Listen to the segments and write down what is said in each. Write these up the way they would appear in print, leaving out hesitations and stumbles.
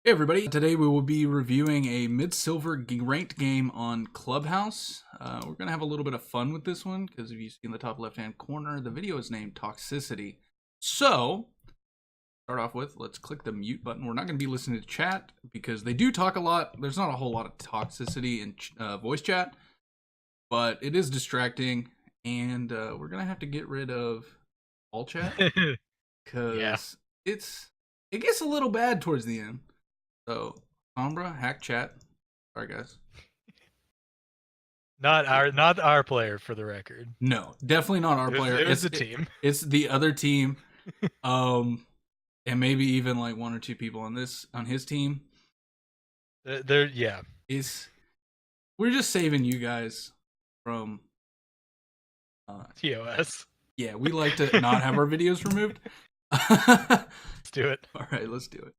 Hey everybody, today we will be reviewing a mid-silver ranked game on Clubhouse. We're going to have a little bit of fun with this one because if you see in the top left-hand corner, the video is named Toxicity. So, start off with, let's click the mute button. We're not going to be listening to chat because they do talk a lot. There's not a whole lot of toxicity in voice chat, but it is distracting and we're going to have to get rid of all chat Yeah. because it gets a little bad towards the end. So, Sombra, hack chat. Sorry, guys. Not our player for the record. No, definitely not our player. It was the team. It's the other team, and maybe even like one or two people on his team. Yeah. Is we're just saving you guys from. TOS. Yeah, we like to not have our videos removed. Let's do it. All right, let's do it.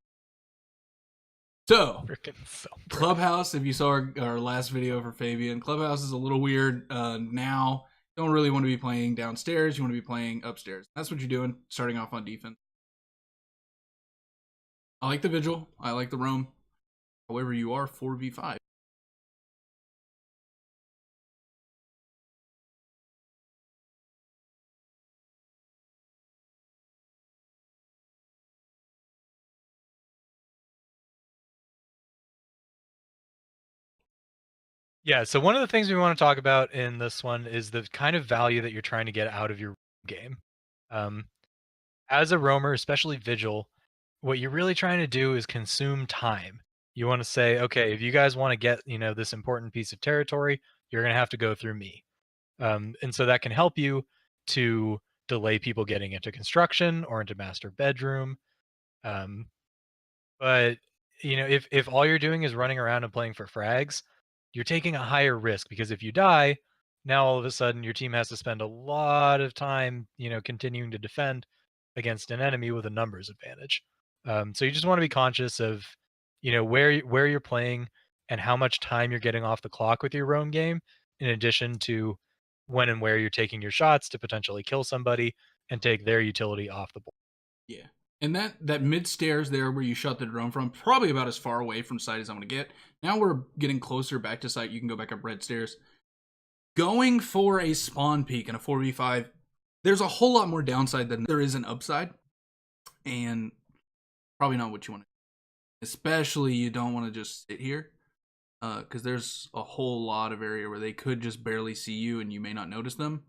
So, Freaking so Clubhouse, if you saw our last video for Fabian, Clubhouse is a little weird now. Don't really want to be playing downstairs. You want to be playing upstairs. That's what you're doing, starting off on defense. I like the Vigil. I like the Roam. However, you are 4v5. Yeah, so one of the things we want to talk about in this one is the kind of value that you're trying to get out of your game. As a roamer, especially Vigil, what you're really trying to do is consume time. You want to say, okay, if you guys want to get, this important piece of territory, you're going to have to go through me. And so that can help you to delay people getting into construction or into master bedroom. Um, but if all you're doing is running around and playing for frags, you're taking a higher risk because if you die, now all of a sudden your team has to spend a lot of time, continuing to defend against an enemy with a numbers advantage. So you just want to be conscious of, where you're playing and how much time you're getting off the clock with your roam game, in addition to when and where you're taking your shots to potentially kill somebody and take their utility off the board. Yeah. And that mid stairs there where you shot the drone from, probably about as far away from site as I'm going to get. Now we're getting closer back to site. You can go back up red stairs. Going for a spawn peak in a 4v5, there's a whole lot more downside than there is an upside. And probably not what you want to do. Especially you don't want to just sit here. Because there's a whole lot of area where they could just barely see you and you may not notice them.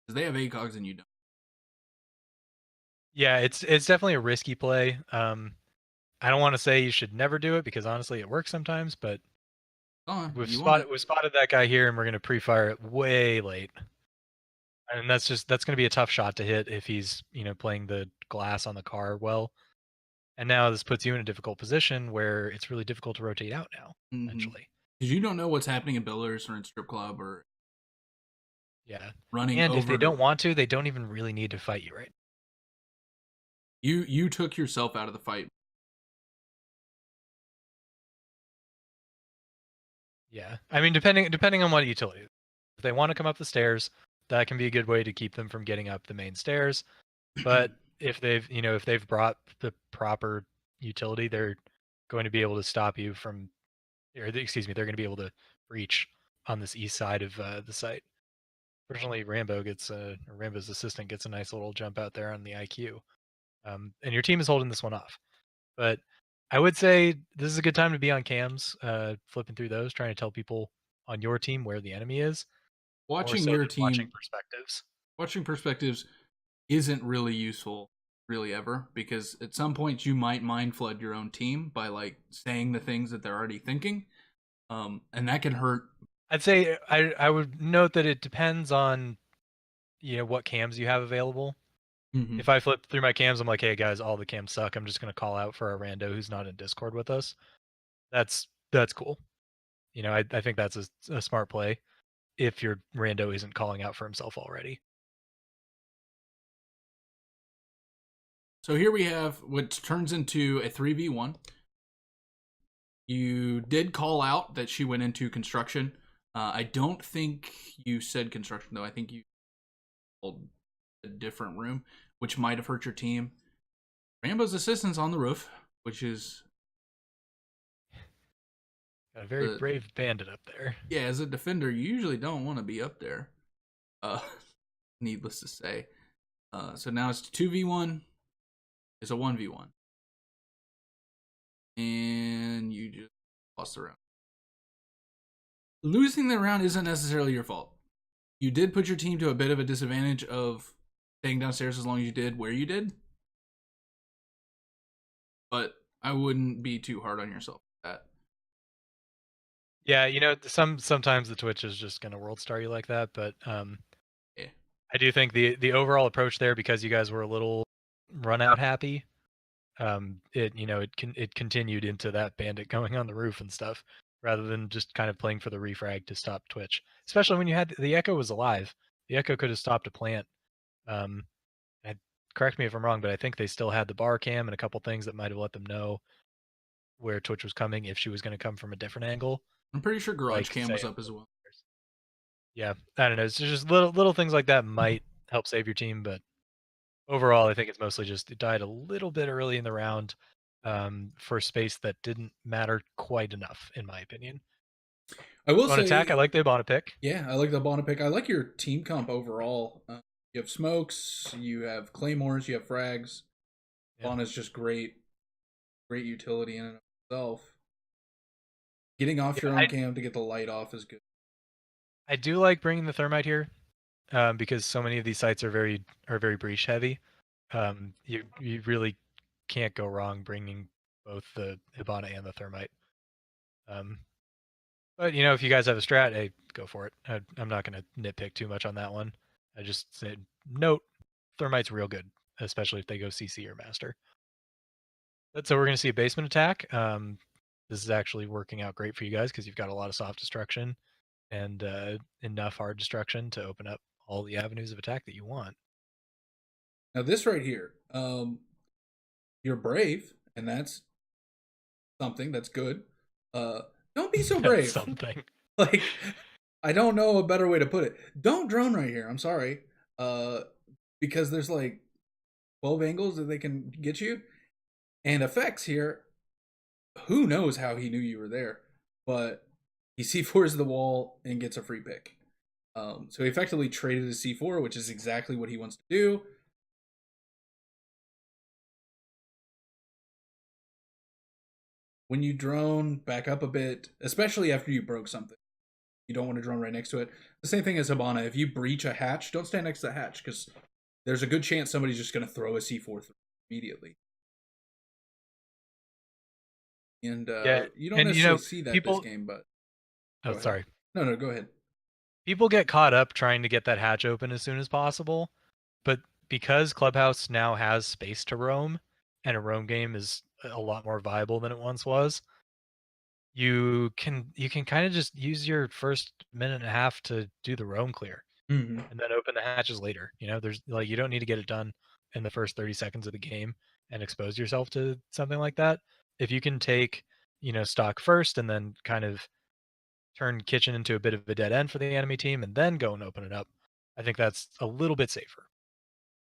Because they have ACOGs and you don't. Yeah, it's definitely a risky play. I don't want to say you should never do it because honestly it works sometimes, but we've spotted that guy here and we're gonna pre-fire it way late. And that's gonna be a tough shot to hit if he's, playing the glass on the car well. And now this puts you in a difficult position where it's really difficult to rotate out now, eventually. Because you don't know what's happening in Billers or in Strip Club or Yeah. running And over. if they don't want to, they don't even really need to fight you right. You took yourself out of the fight. Yeah. I mean depending on what utility. If they want to come up the stairs, that can be a good way to keep them from getting up the main stairs. But if they've brought the proper utility, they're going to be able to stop you from, or excuse me, they're going to be able to reach on this east side of the site. Fortunately, Rambo's assistant gets a nice little jump out there on the IQ, and your team is holding this one off. But I would say this is a good time to be on cams, flipping through those, trying to tell people on your team where the enemy is, more Watching so your than watching team, perspectives. watching perspectives isn't really useful, really ever, because at some point you might mind flood your own team by like saying the things that they're already thinking, and that can hurt. I'd say I would note that it depends on what cams you have available. Mm-hmm. If I flip through my cams, I'm like, hey guys, all the cams suck. I'm just gonna call out for a rando who's not in Discord with us. That's cool. I think that's a smart play if your rando isn't calling out for himself already. So here we have what turns into a 3v1. You did call out that she went into construction. I don't think you said construction, though. I think you called a different room, which might have hurt your team. Rainbow's assistance on the roof, which is Got a very the brave bandit up there. yeah. As a defender, you usually don't want to be up there. Uh, needless to say. So now it's 2v1. It's a 1v1, and you just lost the round. Losing the round isn't necessarily your fault. You did put your team to a bit of a disadvantage of staying downstairs as long as you did where you did. But I wouldn't be too hard on yourself with that. Yeah, sometimes the Twitch is just gonna world star you like that, but Yeah. I do think the overall approach there, because you guys were a little run out happy, it continued into that bandit going on the roof and stuff, rather than just kind of playing for the refrag to stop Twitch. Especially when you had the Echo was alive. The Echo could have stopped a plant. Um, Correct me if I'm wrong, but I think they still had the bar cam and a couple things that might have let them know where Twitch was coming if she was going to come from a different angle. I'm pretty sure Garage Like Cam say, was up as well. yeah, I don't know. It's just little things like that might help save your team, but overall, I think it's mostly just it died a little bit early in the round for space that didn't matter quite enough, in my opinion. I will On attack, I say, like the Ibana pick. yeah, I like the Bonnet pick. I like your team comp overall. You have smokes, you have claymores, you have frags. Yeah. Bonnet is just great utility in and of itself. Getting off Yeah, your own cam to get the light off is good. I do like bringing the thermite here because so many of these sites are very breach heavy. You really can't go wrong bringing both the Hibana and the thermite. But if you guys have a strat, hey, go for it. I'm not going to nitpick too much on that one. I just said note, thermite's real good, especially if they go CC or master. But so we're going to see a basement attack. This is actually working out great for you guys because you've got a lot of soft destruction and enough hard destruction to open up all the avenues of attack that you want. Now this right here, you're brave, and that's something that's good. Don't be so brave. Something. Like, I don't know a better way to put it. Don't drone right here. I'm sorry. Because there's like 12 angles that they can get you, and effects here. Who knows how he knew you were there? But he C4s the wall and gets a free pick. So he effectively traded his C4, which is exactly what he wants to do. When you drone, back up a bit, especially after you broke something. You don't want to drone right next to it. The same thing as Hibana. If you breach a hatch, don't stand next to the hatch because there's a good chance somebody's just going to throw a C4 through immediately. And you don't necessarily see that this game, but oh, sorry. No, go ahead. People get caught up trying to get that hatch open as soon as possible, but because Clubhouse now has space to roam, and a roam game is a lot more viable than it once was, you can kind of just use your first minute and a half to do the roam clear, Mm-hmm. and then open the hatches later. There's like you don't need to get it done in the first 30 seconds of the game and expose yourself to something like that. If you can take stock first and then kind of turn kitchen into a bit of a dead end for the enemy team and then go and open it up, I think that's a little bit safer.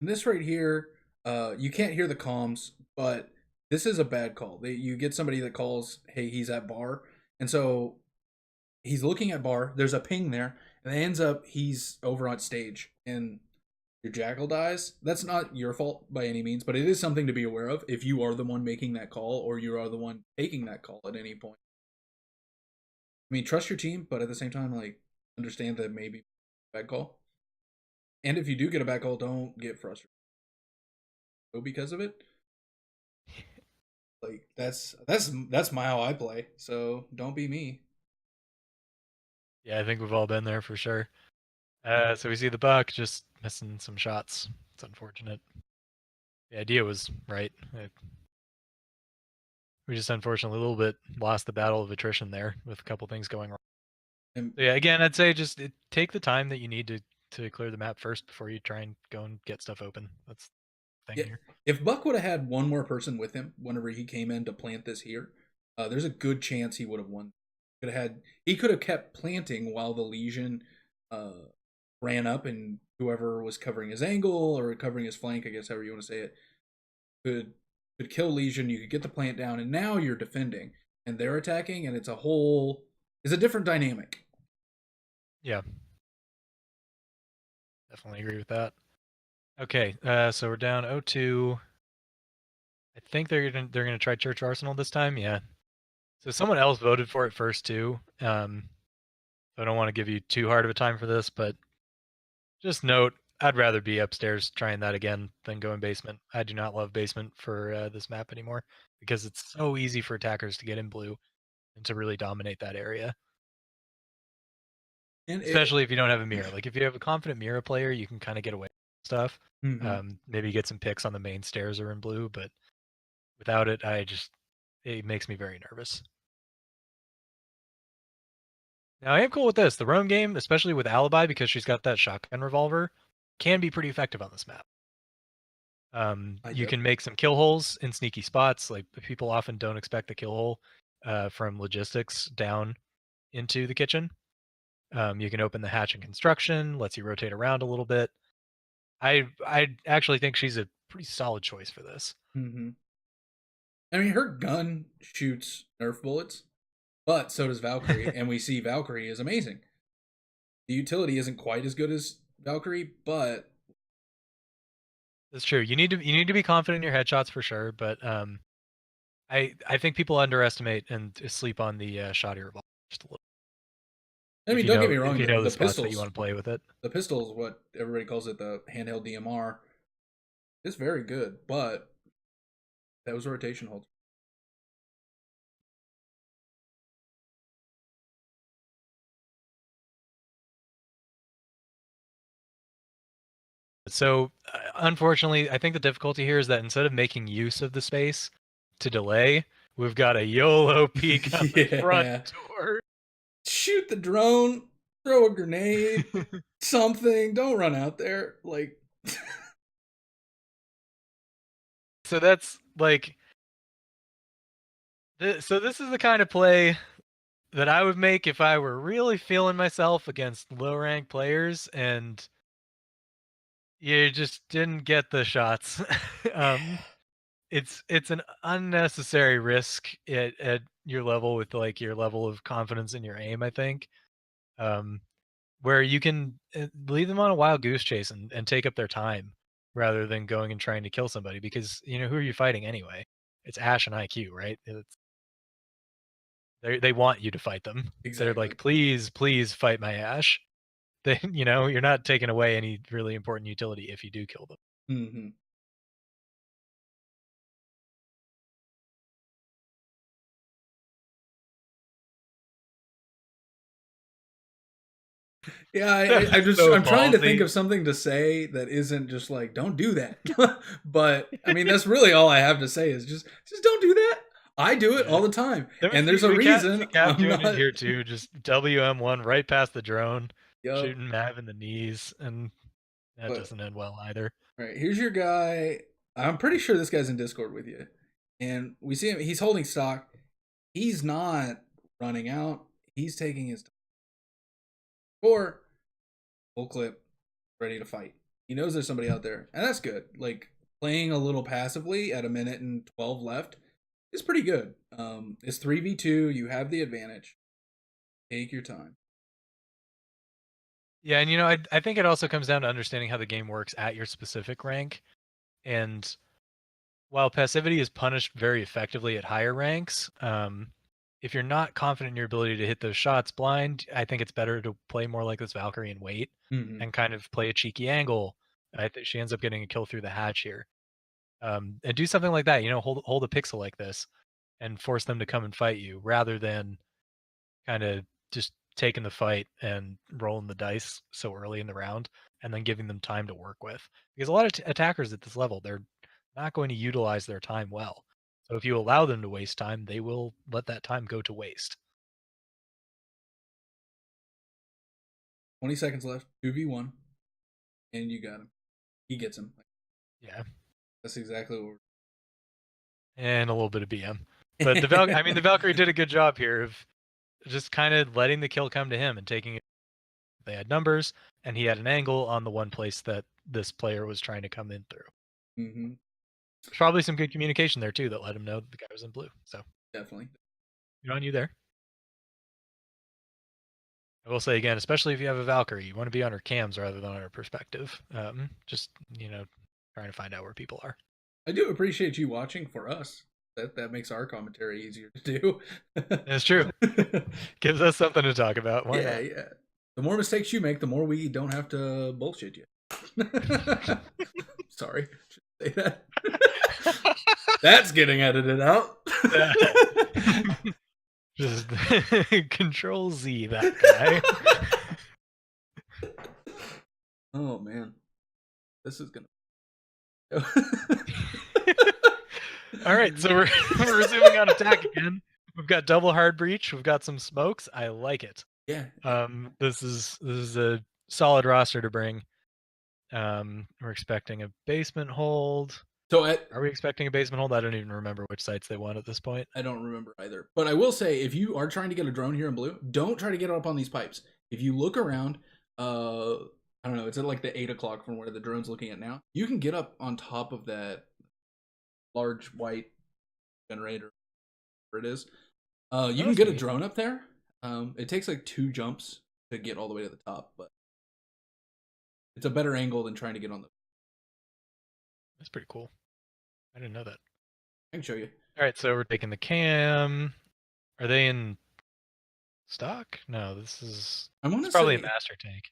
And this right here, you can't hear the comms, but this is a bad call. You get somebody that calls, hey, he's at bar. And so he's looking at bar. There's a ping there. And it ends up he's over on stage. And your jackal dies. That's not your fault by any means, but it is something to be aware of if you are the one making that call or you are the one taking that call at any point. I mean, trust your team, but at the same time, like, understand that maybe a bad call. And if you do get a bad call, don't get frustrated. Go because of it. Like that's my how I play. So don't be me. Yeah, I think we've all been there for sure. So we see the buck just missing some shots. It's unfortunate. The idea was right. We just unfortunately a little bit lost the battle of attrition there with a couple things going wrong. And So yeah, again, I'd say just take the time that you need to clear the map first before you try and go and get stuff open. That's the thing yeah, here. if Buck would have had one more person with him whenever he came in to plant this here, there's a good chance he would have won. He could have kept planting while the Legion ran up, and whoever was covering his angle or covering his flank, I guess however you want to say it, could could kill Legion, you could get the plant down, and now you're defending and they're attacking, and it's a different dynamic. Yeah, definitely agree with that. Okay, so we're down 0-2. I think they're gonna try Church Arsenal this time. Yeah. So someone else voted for it first too. I don't want to give you too hard of a time for this, but just note, I'd rather be upstairs trying that again than going basement. I do not love basement for this map anymore because it's so easy for attackers to get in blue and to really dominate that area. And Especially if you don't have a mirror. Like if you have a confident mirror player, you can kind of get away with stuff. Maybe get some picks on the main stairs or in blue, but without it, it makes me very nervous. Now I am cool with this. The roam game, especially with Alibi, because she's got that shotgun revolver, can be pretty effective on this map. You can make some kill holes in sneaky spots. Like people often don't expect the kill hole from logistics down into the kitchen. You can open the hatch in construction, lets you rotate around a little bit. I actually think she's a pretty solid choice for this. I mean, her gun shoots Nerf bullets, but so does Valkyrie, and we see Valkyrie is amazing. The utility isn't quite as good as Valkyrie, but that's true. You need to be confident in your headshots for sure, but I think people underestimate and sleep on the shoddy revolver just a little. I mean, don't get me wrong. If you know the spots pistols that you want to play with it, the pistol is what everybody calls it, the handheld DMR. It's very good, but those rotation holds. so unfortunately, I think the difficulty here is that instead of making use of the space to delay, we've got a YOLO peek on the front door. Shoot the drone, throw a grenade, something. Don't run out there. Like, so that's like, so this is the kind of play that I would make if I were really feeling myself against low rank players and you just didn't get the shots. It's an unnecessary risk at your level with like your level of confidence in your aim, I think. Where you can leave them on a wild goose chase and take up their time rather than going and trying to kill somebody because who are you fighting anyway? It's Ash and IQ, right? They want you to fight them. exactly. They're like, please fight my Ash. They, you're not taking away any really important utility if you do kill them. Yeah, I'm trying to think of something to say that isn't just like don't do that. But I mean, that's really all I have to say is just don't do that. I do it all the time, and there's a reason. I'm doing it here too. Just WM1 right past the drone, shooting Mav in the knees, and that doesn't end well either. All right, here's your guy. I'm pretty sure this guy's in Discord with you, and we see him. He's holding stock. He's not running out. He's taking his time. Or full clip, ready to fight. He knows there's somebody out there, and that's good. Like playing a little passively at 1:12 left is pretty good. It's 3v2. You have the advantage. Take your time. Yeah, and I think it also comes down to understanding how the game works at your specific rank. And while passivity is punished very effectively at higher ranks, if you're not confident in your ability to hit those shots blind, I think it's better to play more like this Valkyrie and wait and kind of play a cheeky angle. I think she ends up getting a kill through the hatch here. And do something like that, hold a pixel like this and force them to come and fight you rather than kind of just taking the fight and rolling the dice so early in the round and then giving them time to work with. Because a lot of attackers at this level, they're not going to utilize their time well. So if you allow them to waste time, they will let that time go to waste. 20 seconds left. 2v1. And you got him. He gets him. Yeah. That's exactly what we're... And a little bit of BM. But the Valkyrie did a good job here of just kind of letting the kill come to him and taking it. They had numbers, and he had an angle on the one place that this player was trying to come in through. There's probably some good communication there too that let him know that the guy was in blue. So Definitely. good on you there. I will say again, especially if you have a Valkyrie, you want to be on her cams rather than on her perspective. Just trying to find out where people are. I do appreciate you watching for us. That makes our commentary easier to do. It's true. Gives us something to talk about. Why not? Yeah. The more mistakes you make, the more we don't have to bullshit you. Sorry, should say that. That's getting edited out. Just Control Z that guy. Oh man, this is gonna. All right, so we're resuming on attack again. We've got double hard breach. We've got some smokes. I like it. Yeah. This is a solid roster to bring. We're expecting a basement hold. So are we expecting a basement hold? I don't even remember which sites they want at this point. I don't remember either. But I will say, if you are trying to get a drone here in blue, don't try to get up on these pipes. If you look around, I don't know, it's at like the 8 o'clock from where the drone's looking at now. You can get up on top of that large white generator, whatever it is. You can get a drone up there. It takes like 2 jumps to get all the way to the top, but it's a better angle than trying to get on the. That's pretty cool. I didn't know that. I can show you. All right, so we're taking the cam. Are they in stock? No, this is. It's probably a master tank.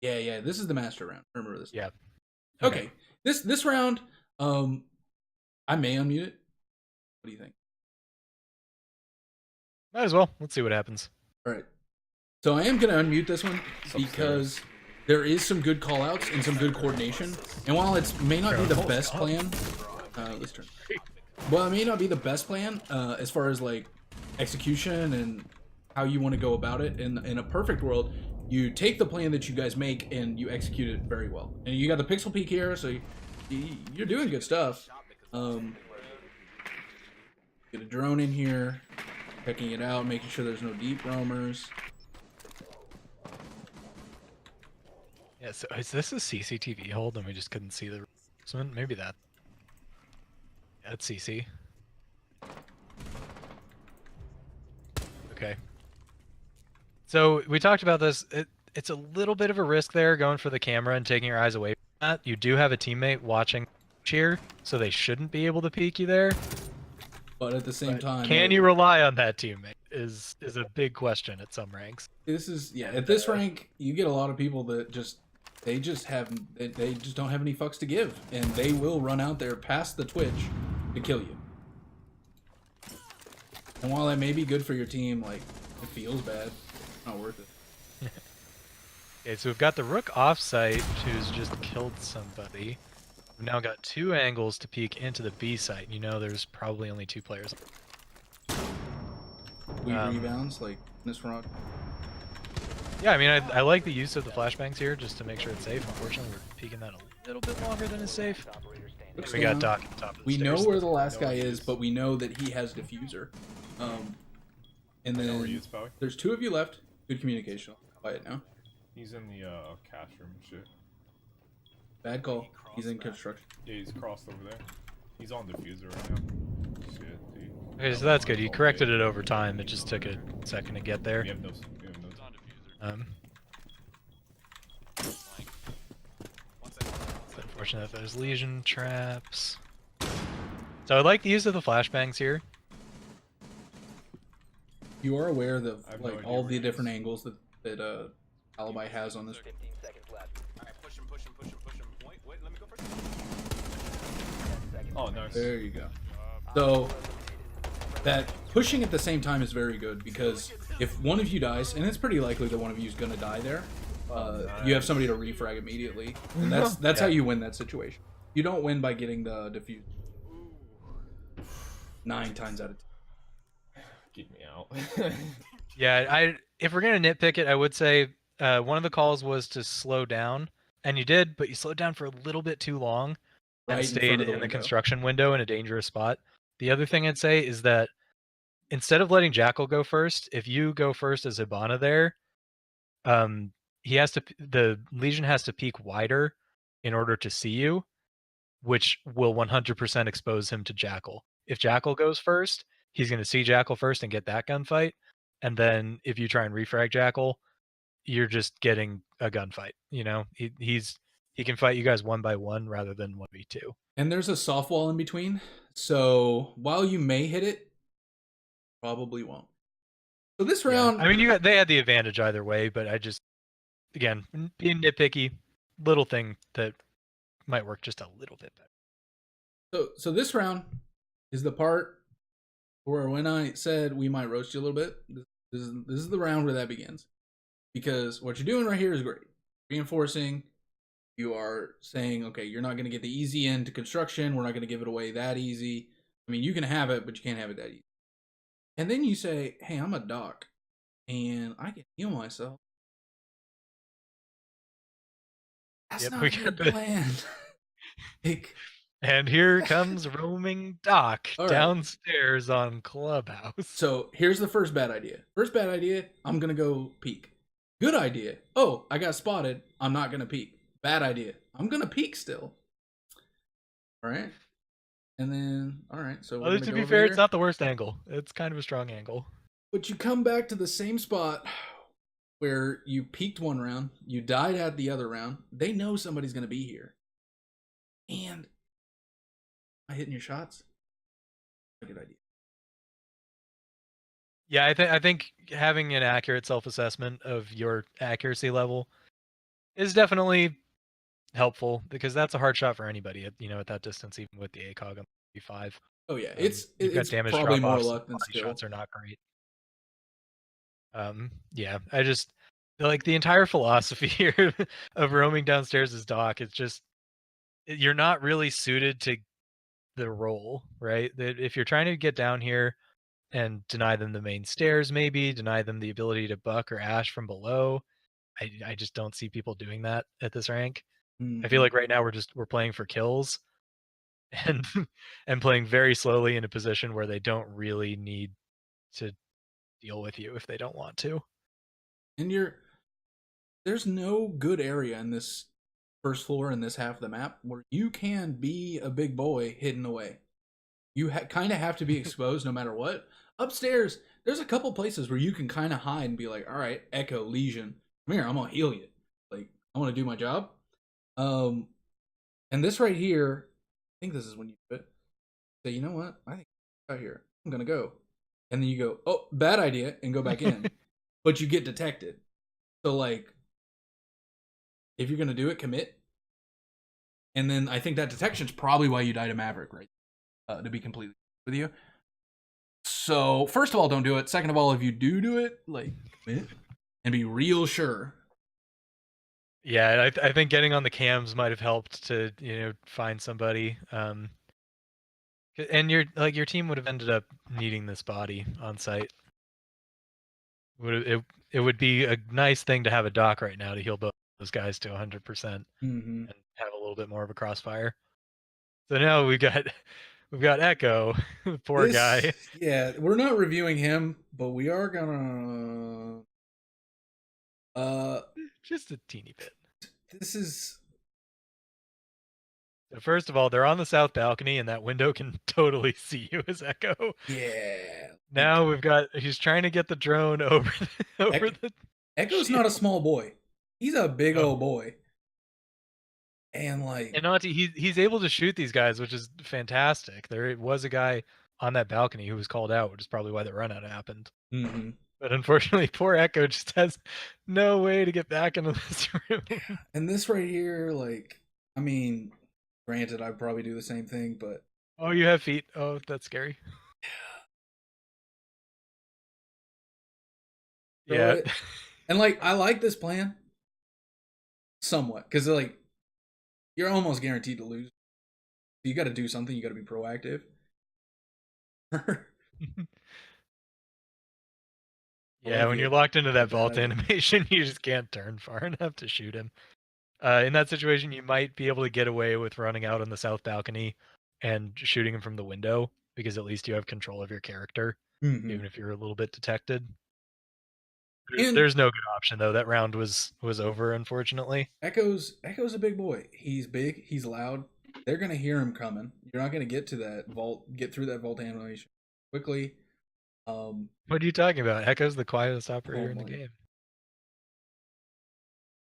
Yeah. This is the master round. I remember this. Yeah. Okay. This round, I may unmute it. What do you think? Might as well. Let's see what happens. All right. So I am gonna unmute this one because there is some good callouts and some good coordination. And while it may not be the best plan, let's turn. Well, it may not be the best plan as far as like execution and how you want to go about it. In a perfect world, you take the plan that you guys make and you execute it very well. And you got the pixel peek here, so you're doing good stuff. Get a drone in here, checking it out, making sure there's no deep roamers. Yeah, so is this a CCTV hold and we just couldn't see the replacement? Maybe that. Yeah, it's CC. Okay. So we talked about this. It's a little bit of a risk there going for the camera and taking your eyes away from that. You do have a teammate watching here, so they shouldn't be able to peek you there. But at the same time, can you rely on that teammate is a big question at some ranks. This is at this rank, you get a lot of people that they just don't have any fucks to give, and they will run out there past the Twitch to kill you. And while that may be good for your team, like it feels bad, it's not worth it. Okay, so we've got the Rook offsite who's just killed somebody. We've now got 2 angles to peek into the B site. You know there's probably only 2 players. We rebounds like in this round. Yeah, I mean, I like the use of the flashbangs here just to make sure it's safe. Unfortunately, we're peeking that a little bit longer than is safe. We got Doc at the top of the We stairs. know where the last guy is, but we know that he has diffuser. And then there's 2 of you left. Good communication. I'll quiet now. He's in the cash room and shit. Bad call. He's in construction. Yeah, he's crossed over there. He's on diffuser right now. Shit, dude. Okay, so that's good. You corrected it over time. It just took a second to get there. We have those. It's unfortunate that there's Legion traps. So I like the use of the flashbangs here. You are aware of like all the different angles that Alibi has on this. 15 seconds left. Alright, push him. Wait, let me go first. Oh, nice. There you go. So that pushing at the same time is very good because if one of you dies, and it's pretty likely that one of you is gonna die there, you have somebody to refrag immediately, and that's how you win that situation. You don't win by getting the defuse. 9 times out of 10. Keep me out. Yeah, if we're gonna nitpick it, I would say one of the calls was to slow down, and you did, but you slowed down for a little bit too long and stayed in the construction window in a dangerous spot. The other thing I'd say is that instead of letting Jackal go first, if you go first as Hibana there, the Legion has to peek wider in order to see you. which will 100% expose him to Jackal. If Jackal goes first, he's going to see Jackal first and get that gunfight. And then if you try and refrag Jackal, you're just getting a gunfight. You know, he can fight you guys 1 by 1 rather than 1v2. And there's a soft wall in between. So while you may hit it, probably won't. So this round, I mean, they had the advantage either way, but I just, again, being nitpicky, little thing that might work just a little bit better. so this round is the part where when I said we might roast you a little bit, this is the round where that begins. Because what you're doing right here is great. Reinforcing, you are saying, okay, you're not going to get the easy end to construction. We're not going to give it away that easy. I mean, you can have it, but you can't have it that easy. And then you say, hey, I'm a doc, and I can heal myself. That's not a good plan. And here comes roaming Doc downstairs on Clubhouse. So here's the first bad idea. First bad idea, I'm going to go peek. Good idea. Oh, I got spotted. I'm not going to peek. Bad idea. I'm going to peek still. All right. And then, all right. So well, to be fair, it's not the worst angle. It's kind of a strong angle. But you come back to the same spot where you peeked one round, you died at the other round. They know somebody's going to be here. And am I hitting your shots? A good idea. Yeah, I think having an accurate self-assessment of your accuracy level is definitely helpful, because that's a hard shot for anybody at that distance, even with the ACOG on B5. Oh yeah, it's damage probably more luck than skill. Shots are not great. Yeah, I just like the entire philosophy here of roaming downstairs as Doc. It's just you're not really suited to the role, right? That if you're trying to get down here and deny them the main stairs, maybe deny them the ability to buck or ash from below, I just don't see people doing that at this rank. Mm-hmm. I feel like right now we're playing for kills and playing very slowly in a position where they don't really need to deal with you if they don't want to. And there's no good area in this first floor in this half of the map where you can be a big boy hidden away. You kind of have to be exposed no matter what. Upstairs, there's a couple places where you can kind of hide and be like, all right, Echo, Legion, come here, I'm gonna heal you. Like, I want to do my job. And this right here, I think this is when you do it. Say, you know what? I think out here, I'm gonna go. And then you go, oh, bad idea, and go back in. But you get detected. So like, if you're gonna do it, commit. And then I think that detection's probably why you died to Maverick, right? To be completely with you. So first of all, don't do it. Second of all, if you do it, like, commit and be real sure. Yeah, I think getting on the cams might have helped to find somebody. And your team would have ended up needing this body on site. It would be a nice thing to have a Doc right now to heal both those guys to 100% and have a little bit more of a crossfire. So now we've got Echo, poor guy. Yeah, we're not reviewing him, but we are gonna just a teeny bit. This is so first of all, they're on the south balcony, and that window can totally see you as Echo. Yeah. Now he's trying to get the drone over the Echo's shield. Not a small boy. He's a big old boy. And Auntie, he's able to shoot these guys, which is fantastic. There was a guy on that balcony who was called out, which is probably why the run out happened. Mm-hmm. But unfortunately, poor Echo just has no way to get back into this room. And this right here, like, I mean, granted, I'd probably do the same thing, but oh, you have feet. Oh, that's scary. Yeah. And like, I like this plan somewhat, because like, you're almost guaranteed to lose. You got to do something. You got to be proactive. Yeah, when you're locked into that vault animation, you just can't turn far enough to shoot him. In that situation, you might be able to get away with running out on the south balcony and shooting him from the window, because at least you have control of your character, even if you're a little bit detected. There's no good option though. That round was over, unfortunately. Echo's a big boy. He's big. He's loud. they're gonna hear him coming. You're not gonna get to that vault, get through that vault animation quickly. What are you talking about? Echo's the quietest operator in the my. game.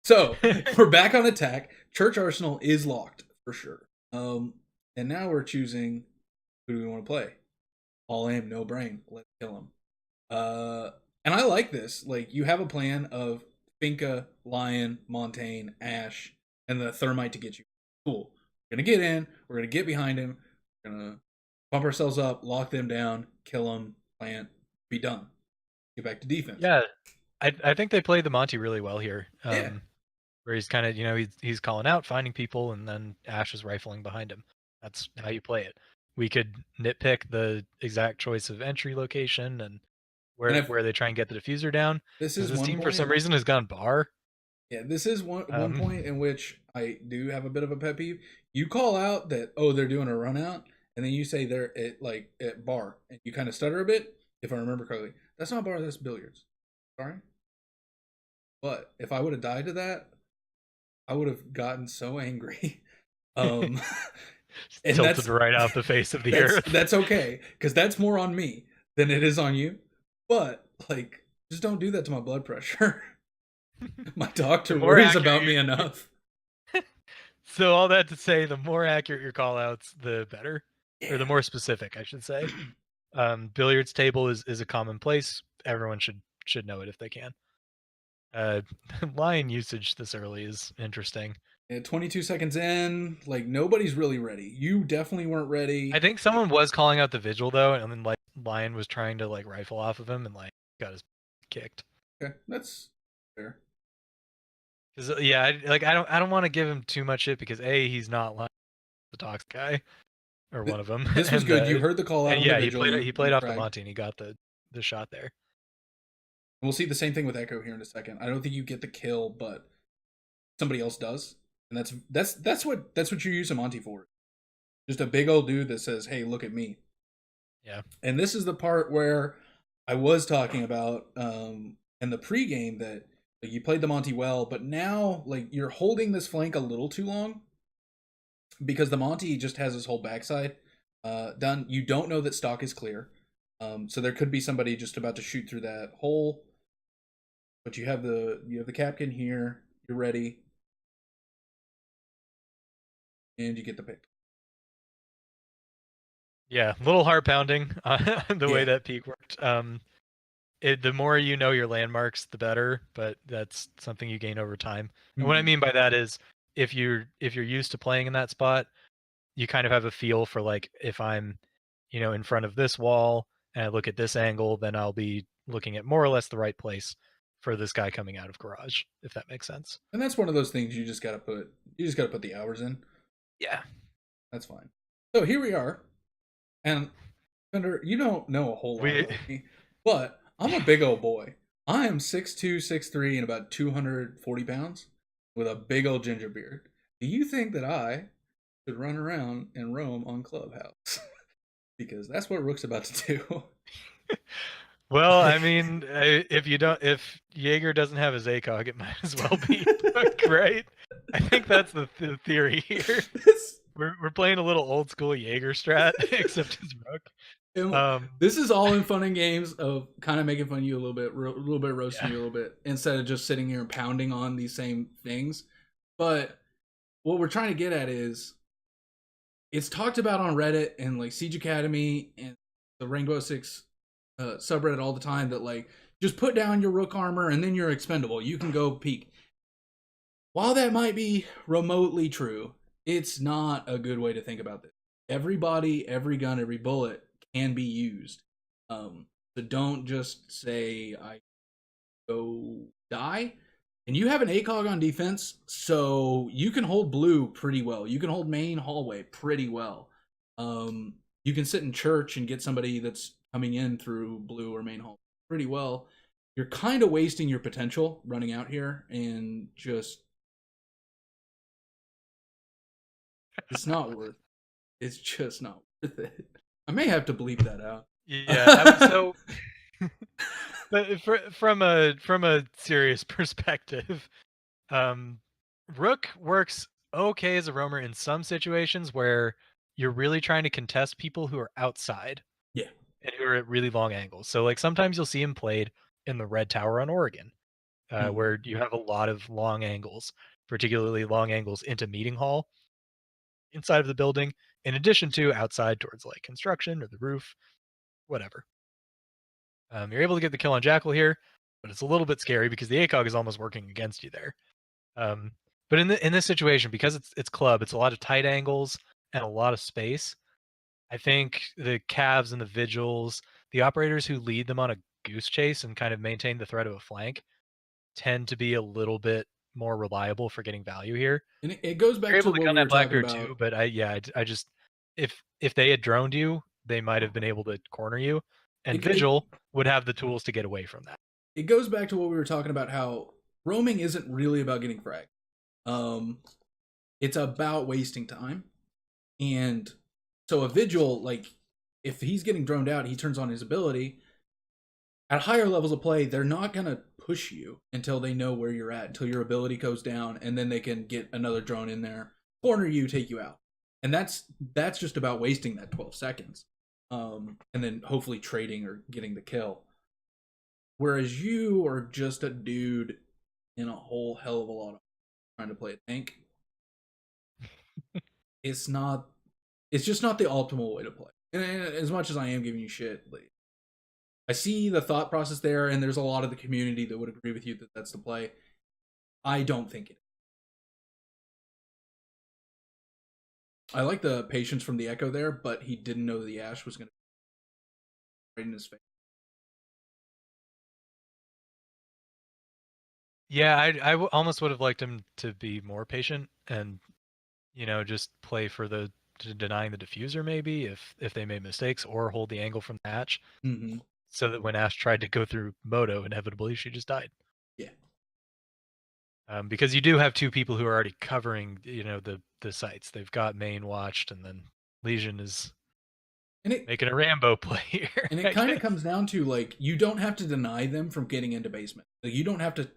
So we're back on attack. Church Arsenal is locked for sure. And now we're choosing who do we want to play. All aim, no brain. Let's kill him. And I like this. Like, you have a plan of Finka, Lion, Montaigne, Ash, and the Thermite to get you. Cool. We're gonna get in. We're gonna get behind him. We're gonna bump ourselves up, lock them down, kill them, plant, be done. Get back to defense. Yeah, I think they played the Monty really well here. Yeah. Where he's kind of, you know, he's calling out, finding people, and then Ash is rifling behind him. That's how you play it. We could nitpick the exact choice of entry location and where they try and get the diffuser down. This is this one team point for some reason has gone bar. Yeah, this is one point in which I do have a bit of a pet peeve. You call out that, oh, they're doing a run out, and then you say they're at bar, and you kind of stutter a bit, if I remember correctly. That's not bar, that's billiards. Sorry. But if I would have died to that, I would have gotten so angry. And Tilted right off the face of the earth. That's okay, because that's more on me than it is on you. But, like, just don't do that to my blood pressure. My doctor worries about me enough. So all that to say, the more accurate your callouts, the better. Yeah. Or the more specific, I should say. Billiards table is a common place. Everyone should know it if they can. Lion usage this early is interesting. Yeah, 22 seconds in, like, nobody's really ready. You definitely weren't ready. I think someone was calling out the vigil though, and then like Lion was trying to like rifle off of him and like got his kicked. Okay, that's fair. Cause yeah, I don't want to give him too much shit because A, he's not like the toxic guy or one of them. This was good. You heard the call out. And yeah, he played off the Monty and he got the shot there. We'll see the same thing with Echo here in a second. I don't think you get the kill, but somebody else does, and that's what you use a Monty for. Just a big old dude that says, "Hey, look at me." Yeah. And this is the part where I was talking about in the pregame that like, you played the Monty well, but now like you're holding this flank a little too long because the Monty just has his whole backside done. You don't know that stock is clear. So there could be somebody just about to shoot through that hole, but you have the Capkin here. You're ready, and you get the pick. Yeah, a little heart pounding the way that peak worked. The more you know your landmarks, the better. But that's something you gain over time. Mm-hmm. And what I mean by that is, if you're used to playing in that spot, you kind of have a feel for like if I'm, you know, in front of this wall. And I look at this angle, then I'll be looking at more or less the right place for this guy coming out of garage, if that makes sense. And that's one of those things you just gotta put the hours in. Yeah. That's fine. So here we are. And Fender, you don't know a whole lot about me, but I'm a big old boy. I am 6'2", 6'3", and about 240 pounds with a big old ginger beard. Do you think that I should run around and roam on Clubhouse? Because that's what Rook's about to do. Well, I mean, if Jaeger doesn't have his ACOG, it might as well be Rook, right? I think that's the theory here. We're playing a little old school Jaeger strat, except it's Rook. This is all in fun and games of kind of making fun of you a little bit roasting you a little bit, instead of just sitting here and pounding on these same things. But what we're trying to get at is, it's talked about on Reddit and like Siege Academy and the Rainbow Six subreddit all the time that like, just put down your Rook armor and then you're expendable. You can go peek. While that might be remotely true, it's not a good way to think about this. Everybody, every gun, every bullet can be used. So don't just say, I go die. And you have an ACOG on defense, so you can hold blue pretty well. You can hold main hallway pretty well. You can sit in church and get somebody that's coming in through blue or main hallway pretty well. You're kind of wasting your potential running out here, and just... It's not worth it. It's just not worth it. I may have to bleep that out. Yeah, so... But from a serious perspective, Rook works okay as a roamer in some situations where you're really trying to contest people who are outside Yeah. and who are at really long angles. So like sometimes you'll see him played in the Red Tower on Oregon, Mhm. where you have a lot of long angles, particularly long angles into meeting hall inside of the building, in addition to outside towards like construction or the roof, whatever. You're able to get the kill on Jackal here, but it's a little bit scary because the ACOG is almost working against you there. Um, but in this situation, because it's club, it's a lot of tight angles and a lot of space. I think the Cavs and the Vigils, the operators who lead them on a goose chase and kind of maintain the threat of a flank, tend to be a little bit more reliable for getting value here. And it goes They're back to able to what gun we were that talking Blackbeard about. too, but I just if they had droned you, they might have been able to corner you, and It, it Vigil would have the tools to get away from that. it goes back to what we were talking about, how roaming isn't really about getting frag. It's about wasting time. And so a vigil, like, if he's getting droned out, he turns on his ability. At higher levels of play, they're not gonna push you until they know where you're at, until your ability goes down, and then they can get another drone in there, corner you, take you out. And that's just about wasting that 12 seconds. And then hopefully trading or getting the kill. Whereas you are just a dude in a whole hell of a lot of trying to play a tank. It's not. It's just not the optimal way to play. And as much as I am giving you shit, like, I see the thought process there, and there's a lot of the community that would agree with you that that's the play. I don't think it. I like the patience from the Echo there, but he didn't know the Ash was going to be right in his face. Yeah, I almost would have liked him to be more patient and just play for the to denying the diffuser maybe if they made mistakes, or hold the angle from the hatch Mm-hmm. so that when Ash tried to go through Moto, inevitably she just died. Yeah. Because you do have two people who are already covering the sites. They've got main watched, and then Legion is making a Rambo play here. And it kind of comes down to, like, you don't have to deny them from getting into basement. Like, you don't have to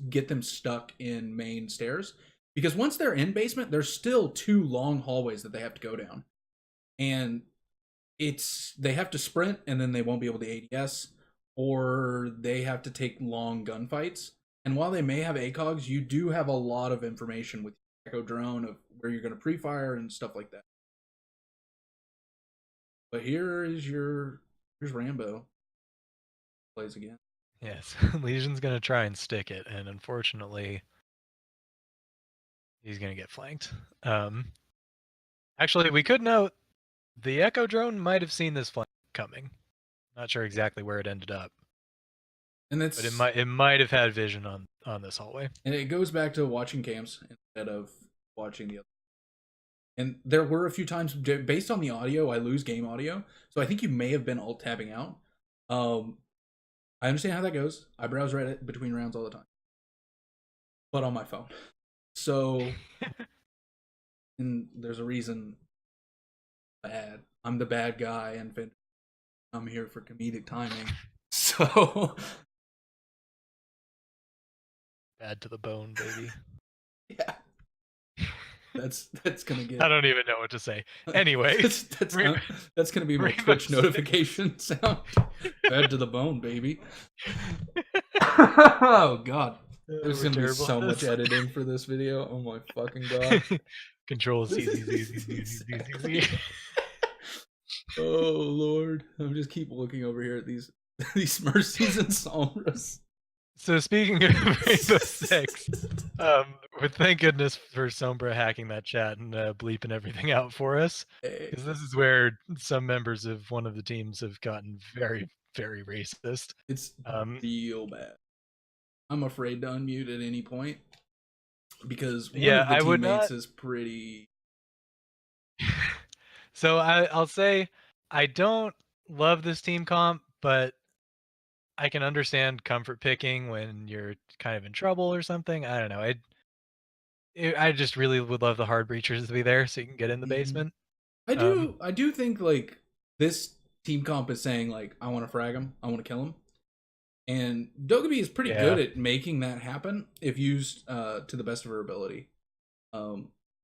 get them stuck in main stairs, because once they're in basement, there's still 2 long hallways that they have to go down, and they have to sprint, and then they won't be able to ADS, or they have to take long gunfights. And while they may have ACOGs, you do have a lot of information with Echo Drone of where you're going to pre-fire and stuff like that. But here's Rambo. Plays again. Yes, Legion's gonna try and stick it, and unfortunately, he's gonna get flanked. Actually, we could note the Echo drone might have seen this flank coming. Not sure exactly where it ended up, And but it might have had vision on this hallway. And it goes back to watching cams instead of watching the other. And there were a few times, based on the audio, I lose game audio, so I think you may have been alt tabbing out. I understand how that goes. I browse Reddit between rounds all the time, but on my phone. So, and there's a reason. Bad. I'm the bad guy, and I'm here for comedic timing. So, Bad to the bone, baby. yeah. That's gonna get. I don't even know what to say. Anyway, that's gonna be my Rainbow Twitch Six. notification sound. Bad to the bone, baby. Oh god, there's gonna be so much editing for this video. Oh my fucking god. Control Z. Oh lord, I'm just keep looking over here at these Mercies and Sombras. So speaking of Rainbow Six, thank goodness for Sombra hacking that chat and bleeping everything out for us, because this is where some members of one of the teams have gotten very, very racist. It's real bad. I'm afraid to unmute at any point because one of the teammates is pretty. So I'll say I don't love this team comp, but I can understand comfort picking when you're kind of in trouble or something. I don't know. I just really would love the hard breachers to be there so you can get in the basement. I do think, like, this team comp is saying, like, I want to frag him, I want to kill him, and Dogaby is pretty good at making that happen if used to the best of her ability.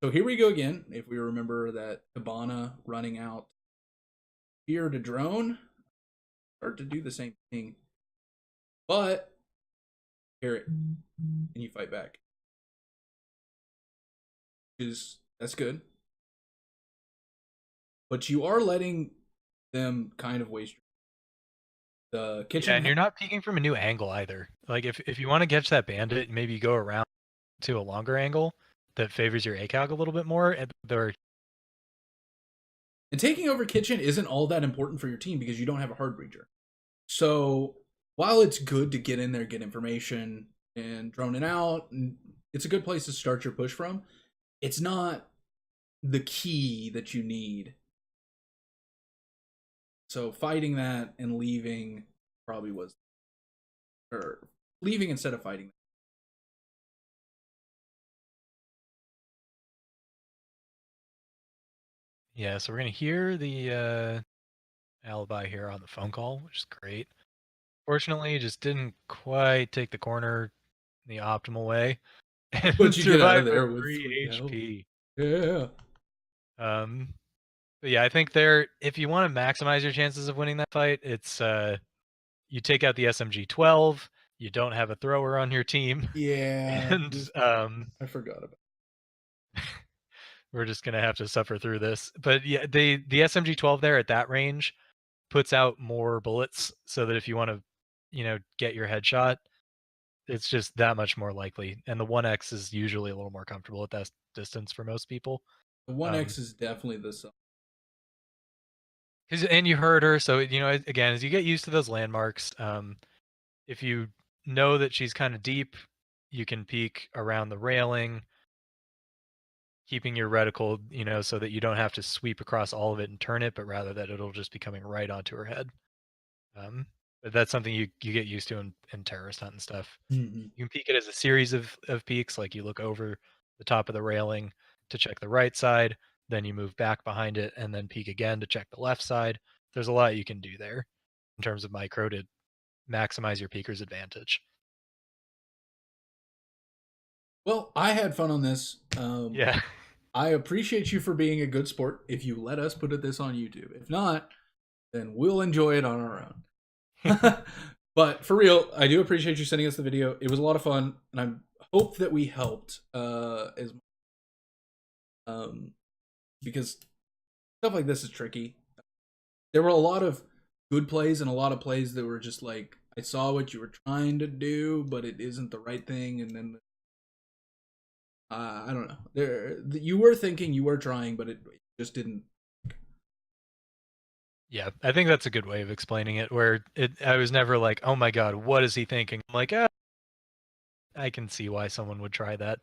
So here we go again. If we remember that Cabana running out here to drone, start to do the same thing. But hear it, and you fight back. That's good. But you are letting them kind of waste the kitchen. Yeah, and you're not peeking from a new angle either. Like if you want to catch that bandit, maybe go around to a longer angle that favors your ACOG a little bit more. And taking over kitchen isn't all that important for your team because you don't have a hard breacher. So while it's good to get in there, get information, and drone it out, and it's a good place to start your push from, it's not the key that you need. So fighting that and leaving probably was, or leaving instead of fighting. yeah, so we're gonna hear the alibi here on the phone call, which is great. Fortunately, just didn't quite take the corner the optimal way. And But you get out of survived there with with 3 3 HP. Yeah. But yeah, I think there, if you want to maximize your chances of winning that fight, it's you take out the SMG-12. You don't have a thrower on your team. Yeah. And I forgot about it. we're just gonna have to suffer through this. But yeah, the SMG-12 there at that range puts out more bullets, so that if you want to, get your headshot, it's just that much more likely. And the 1X is usually a little more comfortable at that distance for most people. The 1X is definitely the song. And you heard her, so again, as you get used to those landmarks, if you know that she's kind of deep, you can peek around the railing, keeping your reticle, so that you don't have to sweep across all of it and turn it, but rather that it'll just be coming right onto her head. But that's something you get used to in terrorist hunt and stuff. Mm-hmm. You can peek it as a series of peeks, like you look over the top of the railing to check the right side, then you move back behind it and then peek again to check the left side. There's a lot you can do there in terms of micro to maximize your peeker's advantage. Well, I had fun on this. Yeah. I appreciate you for being a good sport if you let us put this on YouTube. If not, then we'll enjoy it on our own. But for real, I do appreciate you sending us the video. It was a lot of fun, and I hope that we helped because stuff like this is tricky. There were a lot of good plays and a lot of plays that were just like, I saw what you were trying to do, but it isn't the right thing, and then I don't know. You were thinking, you were trying, but it just didn't. Yeah, I think that's a good way of explaining it, where I was never like, oh my god, what is he thinking? I'm like, I can see why someone would try that.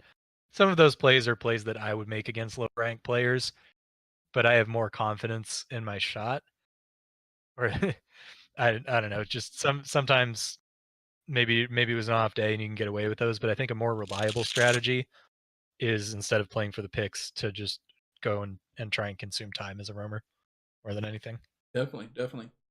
Some of those plays are plays that I would make against low rank players, but I have more confidence in my shot. Or I don't know, just sometimes maybe it was an off day and you can get away with those, but I think a more reliable strategy is, instead of playing for the picks, to just go and try and consume time as a roamer more than anything. Definitely.